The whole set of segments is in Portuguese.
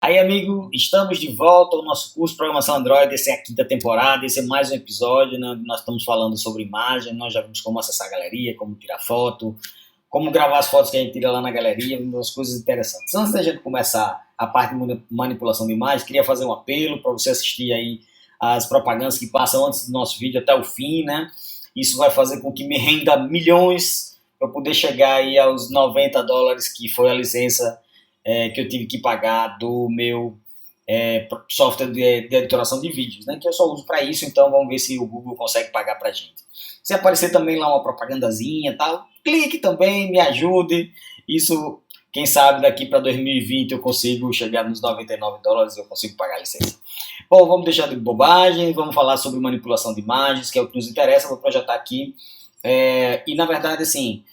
Aí, amigo, estamos de volta ao nosso curso de Programação Android. Essa é a quinta temporada, esse é mais um episódio, né, onde nós estamos falando sobre imagem. Nós já vimos como acessar a galeria, como tirar foto, como gravar as fotos que a gente tira lá na galeria, umas coisas interessantes. Antes da gente começar a parte de manipulação de imagens, queria fazer um apelo para você assistir aí as propagandas que passam antes do nosso vídeo até o fim, né? Isso vai fazer com que me renda milhões para poder chegar aí aos US$ 90, que foi a licença que eu tive que pagar do meu software de editoração de vídeos, né, que eu só uso para isso. Então vamos ver se o Google consegue pagar para a gente. Se aparecer também lá uma propagandazinha e tal, clique também, me ajude. Isso, quem sabe daqui para 2020 eu consigo chegar nos US$ 99 e eu consigo pagar a licença. Bom, vamos deixar de bobagem, vamos falar sobre manipulação de imagens, que é o que nos interessa. Vou projetar aqui. E na verdade, assim,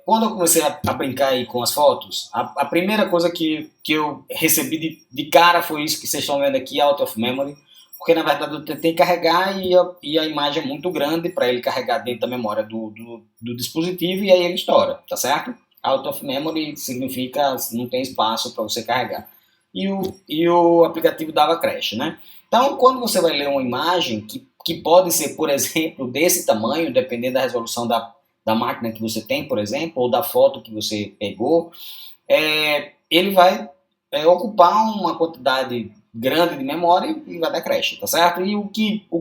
quando eu comecei a brincar aí com as fotos, a primeira coisa que eu recebi de cara foi isso que vocês estão vendo aqui, out of memory, porque na verdade eu tentei carregar e a imagem é muito grande para ele carregar dentro da memória do dispositivo, e aí ele estoura, tá certo? Out of memory significa não tem espaço para você carregar. E o aplicativo dava crash, né? Então, quando você vai ler uma imagem que pode ser, por exemplo, desse tamanho, dependendo da resolução da máquina que você tem, por exemplo, ou da foto que você pegou, ele vai ocupar uma quantidade grande de memória e vai dar crash, tá certo? E o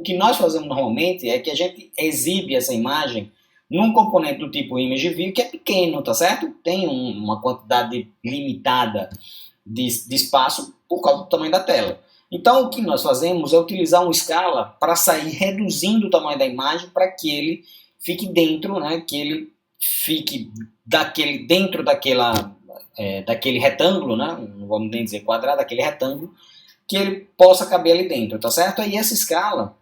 que nós fazemos normalmente é que a gente exibe essa imagem num componente do tipo ImageView, que é pequeno, tá certo? Tem uma quantidade limitada de espaço por causa do tamanho da tela. Então, o que nós fazemos é utilizar uma escala para sair reduzindo o tamanho da imagem para que ele fique dentro, né, que ele fique dentro daquele retângulo, né, não vamos nem dizer quadrado, daquele retângulo, que ele possa caber ali dentro, tá certo? Aí essa escala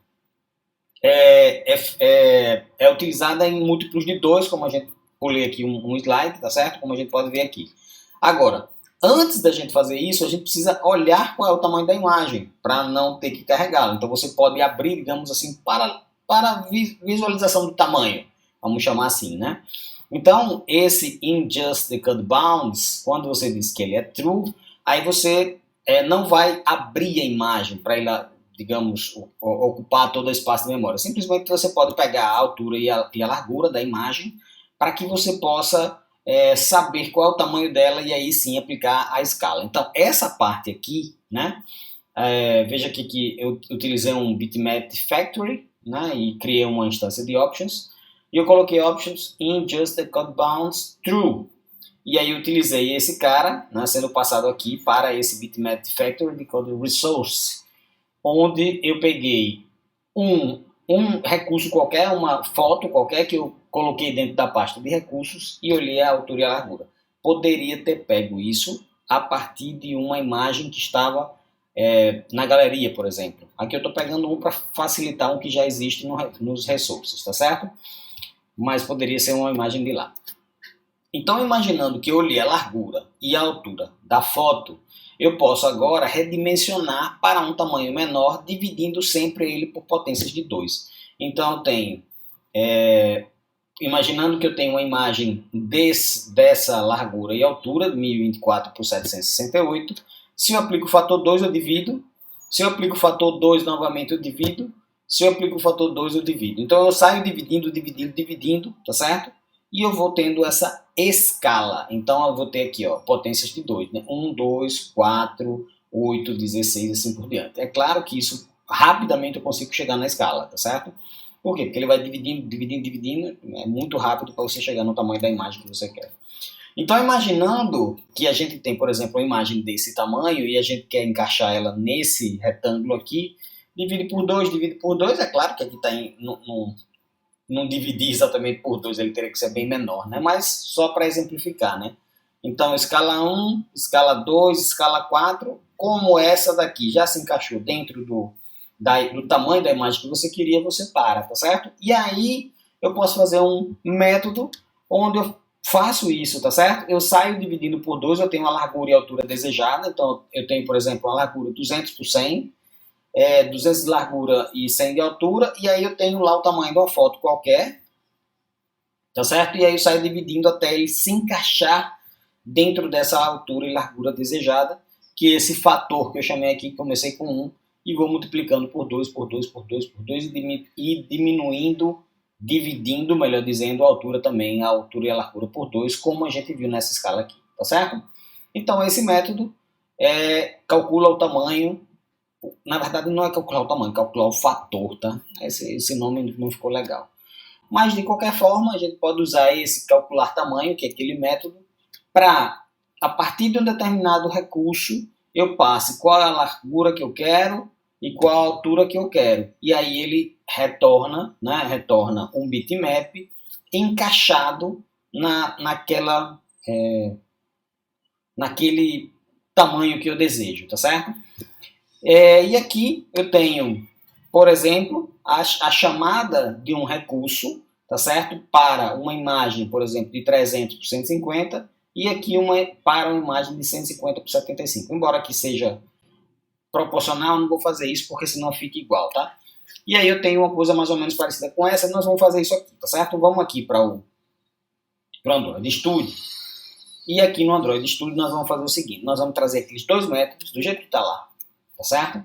é utilizada em múltiplos de 2, como a gente pulei aqui um slide, tá certo? Como a gente pode ver aqui. Agora, antes da gente fazer isso, a gente precisa olhar qual é o tamanho da imagem, para não ter que carregá-la. Então você pode abrir, digamos assim, para visualização do tamanho, vamos chamar assim, né? Então, esse in just the code bounds, quando você diz que ele é true, aí você não vai abrir a imagem para ele, digamos, ocupar todo o espaço de memória. Simplesmente você pode pegar a altura e a largura da imagem para que você possa saber qual é o tamanho dela e aí sim aplicar a escala. Então, essa parte aqui, né? Veja aqui que eu utilizei um bitmap factory, né, e criei uma instância de options, e eu coloquei options in just the code bounds true, e aí eu utilizei esse cara, né, sendo passado aqui para esse bitmap factory de code resource, onde eu peguei um recurso qualquer, uma foto qualquer que eu coloquei dentro da pasta de recursos e olhei a altura e a largura. Poderia ter pego isso a partir de uma imagem que estava na galeria, por exemplo. Aqui eu estou pegando um para facilitar um que já existe nos resources, tá certo? Mas poderia ser uma imagem de lá. Então, imaginando que eu olhei a largura e a altura da foto, eu posso agora redimensionar para um tamanho menor, dividindo sempre ele por potências de 2. Então, eu tenho, imaginando que eu tenho uma imagem dessa largura e altura, de 1024 por 768, se eu aplico o fator 2, eu divido. Se eu aplico o fator 2 novamente, eu divido. Se eu aplico o fator 2, eu divido. Então, eu saio dividindo, tá certo? E eu vou tendo essa escala. Então, eu vou ter aqui, ó, potências de 2, né? 1, 2, 4, 8, 16 e assim por diante. É claro que isso, rapidamente, eu consigo chegar na escala, tá certo? Por quê? Porque ele vai dividindo. É muito rápido para você chegar no tamanho da imagem que você quer. Então, imaginando que a gente tem, por exemplo, uma imagem desse tamanho e a gente quer encaixar ela nesse retângulo aqui, divide por 2, é claro que aqui está não dividir exatamente por 2, ele teria que ser bem menor, né? Mas só para exemplificar, né? Então, escala 1, escala 2, escala 4, como essa daqui já se encaixou dentro do tamanho da imagem que você queria, você para, tá certo? E aí, eu posso fazer um método onde eu faço isso, tá certo? Eu saio dividindo por 2, eu tenho a largura e a altura desejada. Então, eu tenho, por exemplo, uma largura 200 por 100, 200 de largura e 100 de altura, e aí eu tenho lá o tamanho de uma foto qualquer, tá certo? E aí eu saio dividindo até ele se encaixar dentro dessa altura e largura desejada, que esse fator que eu chamei aqui, comecei com 1, e vou multiplicando por 2, por 2, por 2, por 2, e diminuindo, dividindo, melhor dizendo, a altura também, a altura e a largura por 2, como a gente viu nessa escala aqui, tá certo? Então, esse método calcula o tamanho, na verdade não é calcular o tamanho, é calcular o fator, tá? Esse nome não ficou legal. Mas, de qualquer forma, a gente pode usar esse calcular tamanho, que é aquele método, para, a partir de um determinado recurso, eu passe qual é a largura que eu quero e qual a altura que eu quero. E aí ele retorna um bitmap encaixado naquele tamanho que eu desejo, tá certo? E aqui eu tenho, por exemplo, a chamada de um recurso, tá certo? Para uma imagem, por exemplo, de 300 por 150, e aqui para uma imagem de 150 por 75. Embora aqui seja proporcional, não vou fazer isso porque senão fica igual, tá? E aí eu tenho uma coisa mais ou menos parecida com essa, nós vamos fazer isso aqui, tá certo? Vamos aqui para o Android Studio. E aqui no Android Studio nós vamos fazer o seguinte, nós vamos trazer aqueles dois métodos do jeito que está lá, tá certo?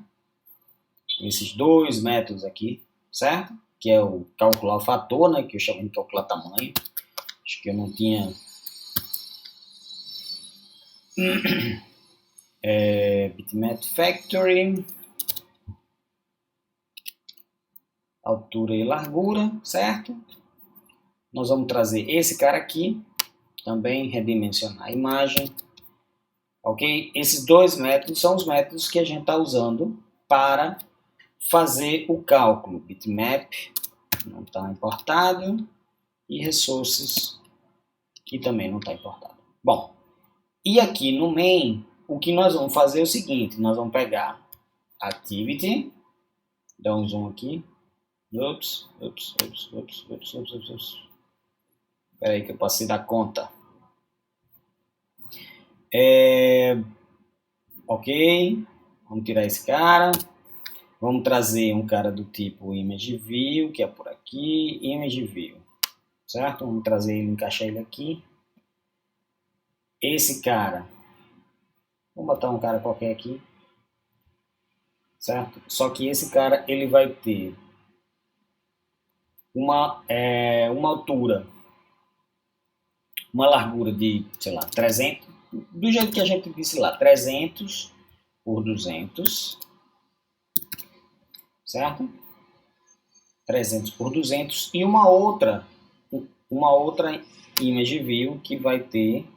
Esses dois métodos aqui, certo? Que é o calcular o fator, né? Que eu chamo de calcular tamanho. Acho que eu não tinha... bitmap factory, altura e largura, certo? Nós vamos trazer esse cara aqui, também redimensionar a imagem, ok? Esses dois métodos são os métodos que a gente está usando para fazer o cálculo. Bitmap não está importado e resources que também não está importado. Bom, e aqui no main, o que nós vamos fazer é o seguinte, nós vamos pegar activity, dá um zoom aqui, ups. Espera aí que eu passei da conta. Ok, vamos tirar esse cara, vamos trazer um cara do tipo image view, que é por aqui, image view, certo? Vamos trazer ele, encaixar ele aqui. Esse cara, vamos botar um cara qualquer aqui, certo? Só que esse cara, ele vai ter uma altura, uma largura de, sei lá, 300, do jeito que a gente disse lá, 300 por 200, certo? 300 por 200 e uma outra image view que vai ter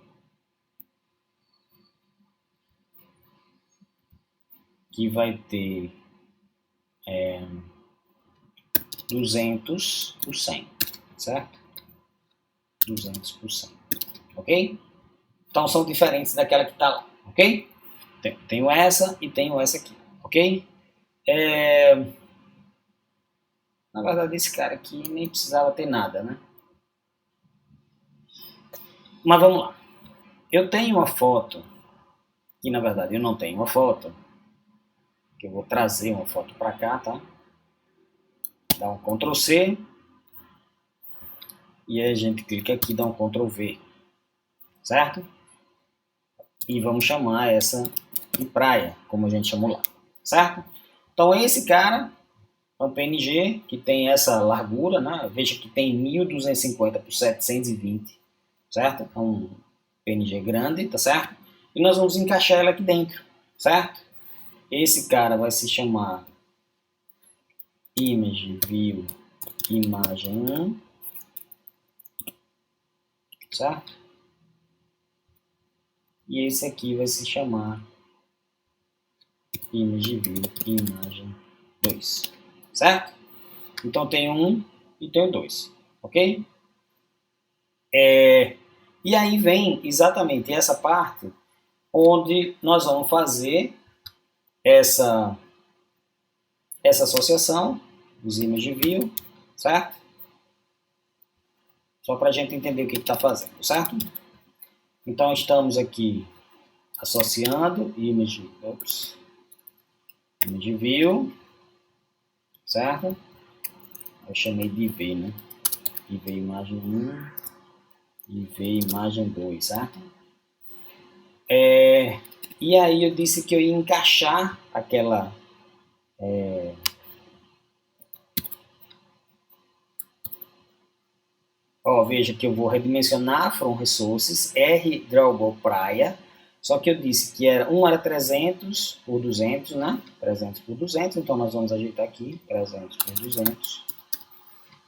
200 por 100, certo? 200 por 100, ok? Então são diferentes daquela que está lá, ok? Tenho essa e tenho essa aqui, ok? Na verdade esse cara aqui nem precisava ter nada, né? Mas vamos lá. Eu tenho uma foto, que na verdade eu não tenho uma foto, que eu vou trazer uma foto para cá, tá? Dá um Ctrl C, e aí a gente clica aqui, dá um Ctrl V, certo? E vamos chamar essa de praia, como a gente chamou lá, certo? Então esse cara é um PNG que tem essa largura, né? Veja que tem 1250 por 720, certo? É um PNG grande, tá certo? E nós vamos encaixar ela aqui dentro, certo? Esse cara vai se chamar image view imagem 1, certo? E esse aqui vai se chamar image view imagem 2, certo? Então tem um e tem o 2, ok? E aí vem exatamente essa parte onde nós vamos fazer essa associação dos image view, certo? Só para a gente entender o que está fazendo, certo? Então estamos aqui associando image view, certo? Eu chamei de IV, né? IV imagem 1, IV imagem 2, certo? E E aí eu disse que eu ia encaixar aquela... Ó, veja que eu vou redimensionar from resources, R drawable praia, só que eu disse que um era 300 por 200, né? 300 por 200, então nós vamos ajeitar aqui, 300 por 200.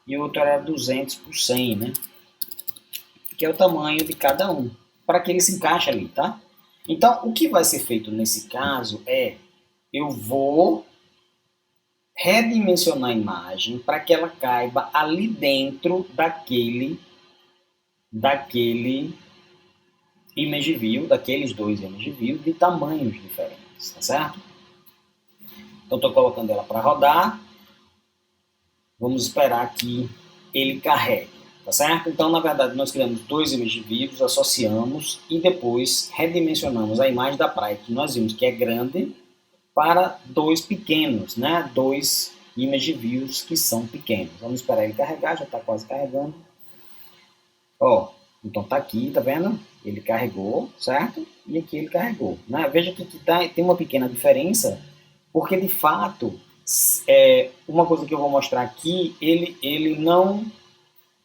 E o outro era 200 por 100, né? Que é o tamanho de cada um, para que ele se encaixe ali, tá? Então, o que vai ser feito nesse caso é, eu vou redimensionar a imagem para que ela caiba ali dentro daquele image view, daqueles dois image views de tamanhos diferentes, tá certo? Então, estou colocando ela para rodar. Vamos esperar que ele carregue, tá certo? Então, na verdade, nós criamos dois image views, associamos e depois redimensionamos a imagem da praia, que nós vimos que é grande, para dois pequenos, né? Dois image views que são pequenos. Vamos esperar ele carregar, já está quase carregando. Ó, então tá aqui, tá vendo? Ele carregou, certo? E aqui ele carregou, né? Veja que tem uma pequena diferença, porque de fato, uma coisa que eu vou mostrar aqui, ele não...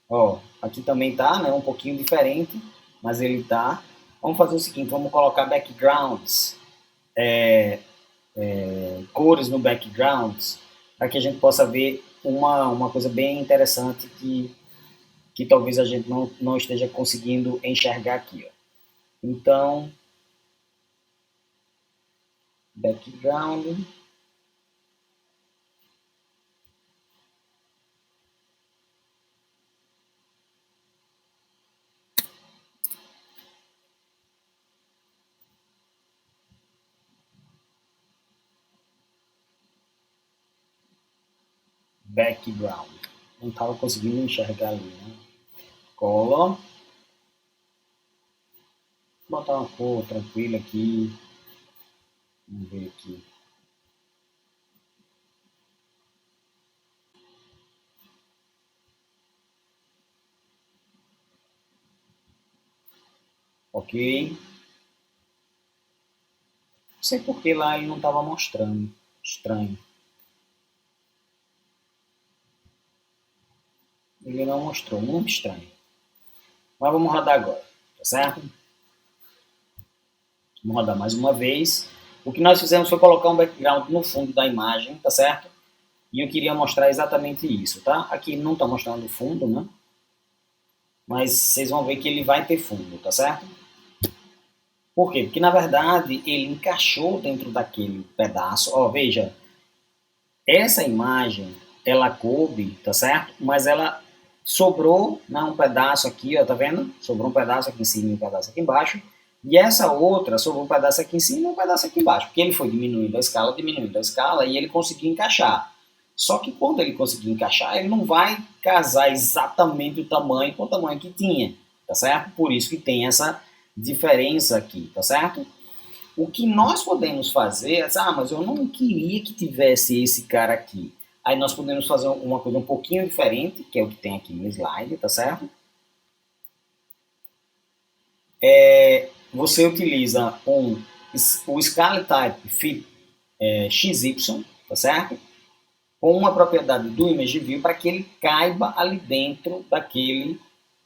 Ó, aqui também tá, né? Um pouquinho diferente, mas ele tá... Vamos fazer o seguinte, vamos colocar backgrounds, cores no backgrounds, para que a gente possa ver uma coisa bem interessante que talvez a gente não esteja conseguindo enxergar aqui. Ó. Então, background. Background. Não estava conseguindo enxergar ali, né? Color. Vou botar uma cor tranquila aqui. Vamos ver aqui. Ok. Não sei por que lá ele não estava mostrando. Estranho. Ele não mostrou. Muito estranho. Mas vamos rodar agora. Tá certo? Vamos rodar mais uma vez. O que nós fizemos foi colocar um background no fundo da imagem, tá certo? E eu queria mostrar exatamente isso, tá? Aqui não está mostrando o fundo, né? Mas vocês vão ver que ele vai ter fundo, tá certo? Por quê? Porque, na verdade, ele encaixou dentro daquele pedaço. Ó, veja, essa imagem, ela coube, tá certo? Mas ela sobrou, né, um pedaço aqui, ó, tá vendo? Sobrou um pedaço aqui em cima e um pedaço aqui embaixo. E essa outra sobrou um pedaço aqui em cima e um pedaço aqui embaixo. Porque ele foi diminuindo a escala e ele conseguiu encaixar. Só que quando ele conseguir encaixar, ele não vai casar exatamente o tamanho com o tamanho que tinha, tá certo? Por isso que tem essa diferença aqui, tá certo? O que nós podemos fazer é, mas eu não queria que tivesse esse cara aqui. Aí nós podemos fazer uma coisa um pouquinho diferente, que é o que tem aqui no slide, tá certo? Você utiliza o Scale Type Fit XY, tá certo? Com uma propriedade do Image View para que ele caiba ali dentro daquele,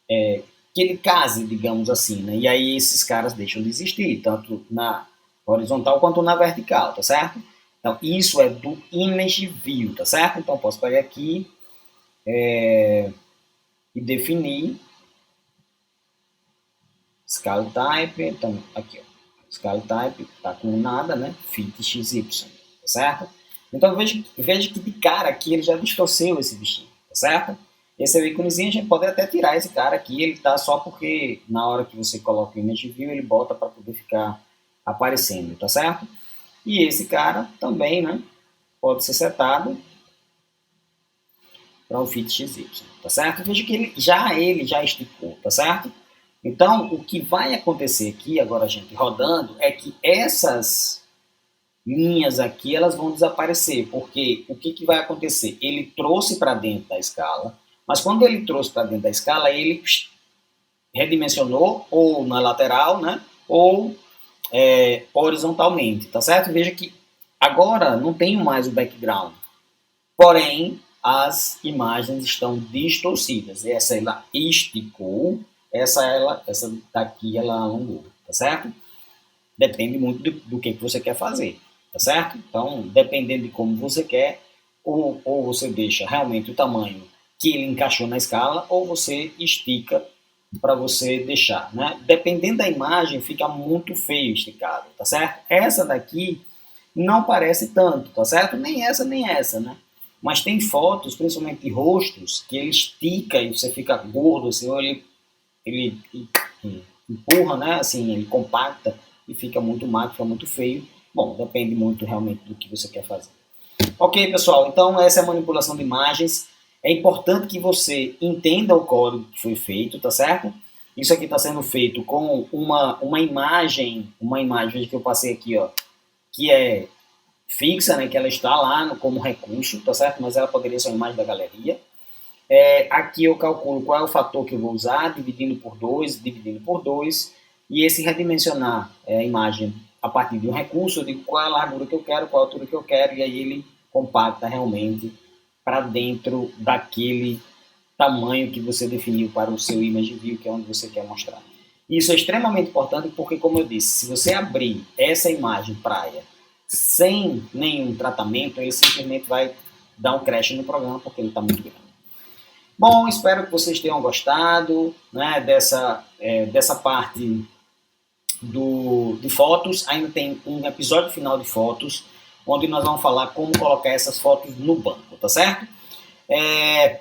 que ele case, digamos assim, né? E aí esses caras deixam de existir, tanto na horizontal quanto na vertical, tá certo? Então, isso é do Image View, tá certo? Então, posso pegar aqui e definir Scale Type, então, aqui, ó, Scale Type tá com nada, né? Fit XY, tá certo? Então, veja que de cara aqui ele já distorceu esse bichinho, tá certo? Esse é o íconezinho, a gente pode até tirar esse cara aqui, ele tá só porque na hora que você coloca o Image View, ele bota para poder ficar aparecendo, tá certo? E esse cara também, né, pode ser setado para o fit XY, tá certo? Veja que ele já esticou, tá certo? Então, o que vai acontecer aqui, agora a gente rodando, é que essas linhas aqui, elas vão desaparecer, porque o que vai acontecer? Ele trouxe para dentro da escala, mas quando ele trouxe para dentro da escala, ele redimensionou, ou na lateral, né, ou horizontalmente, tá certo? Veja que agora não tenho mais o background, porém as imagens estão distorcidas. Essa ela esticou, essa daqui ela alongou, tá certo? Depende muito do que você quer fazer, tá certo? Então, dependendo de como você quer, ou você deixa realmente o tamanho que ele encaixou na escala, ou você estica para você deixar, né? Dependendo da imagem, fica muito feio esticado, tá certo? Essa daqui não parece tanto, tá certo? Nem essa, né? Mas tem fotos, principalmente de rostos, que ele estica e você fica gordo, assim, ou ele empurra, né? Assim, ele compacta e fica muito magro, fica muito feio. Bom, depende muito realmente do que você quer fazer. Ok, pessoal, então essa é a manipulação de imagens. É importante que você entenda o código que foi feito, tá certo? Isso aqui está sendo feito com uma imagem que eu passei aqui, ó, que é fixa, né, que ela está lá como recurso, tá certo? Mas ela poderia ser uma imagem da galeria. Aqui eu calculo qual é o fator que eu vou usar, dividindo por 2, e esse redimensionar a imagem a partir de um recurso, eu digo qual é a largura que eu quero, qual é a altura que eu quero, e aí ele compacta realmente para dentro daquele tamanho que você definiu para o seu image view, que é onde você quer mostrar. Isso é extremamente importante porque, como eu disse, se você abrir essa imagem praia sem nenhum tratamento, ele simplesmente vai dar um crash no programa porque ele está muito grande. Bom, espero que vocês tenham gostado, né, dessa parte de fotos. Ainda tem um episódio final de fotos, onde nós vamos falar como colocar essas fotos no banco, tá certo?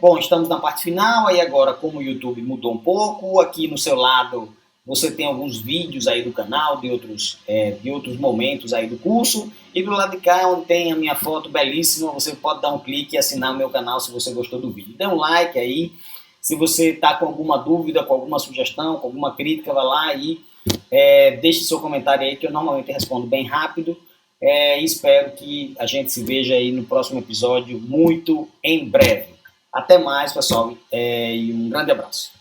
Bom, estamos na parte final, aí agora como o YouTube mudou um pouco, aqui no seu lado você tem alguns vídeos aí do canal, de outros momentos aí do curso, e do lado de cá é onde tem a minha foto belíssima, você pode dar um clique e assinar o meu canal se você gostou do vídeo. Dê um like aí, se você está com alguma dúvida, com alguma sugestão, com alguma crítica, vai lá e deixe seu comentário aí, que eu normalmente respondo bem rápido. Espero que a gente se veja aí no próximo episódio muito em breve. Até mais, pessoal, e um grande abraço.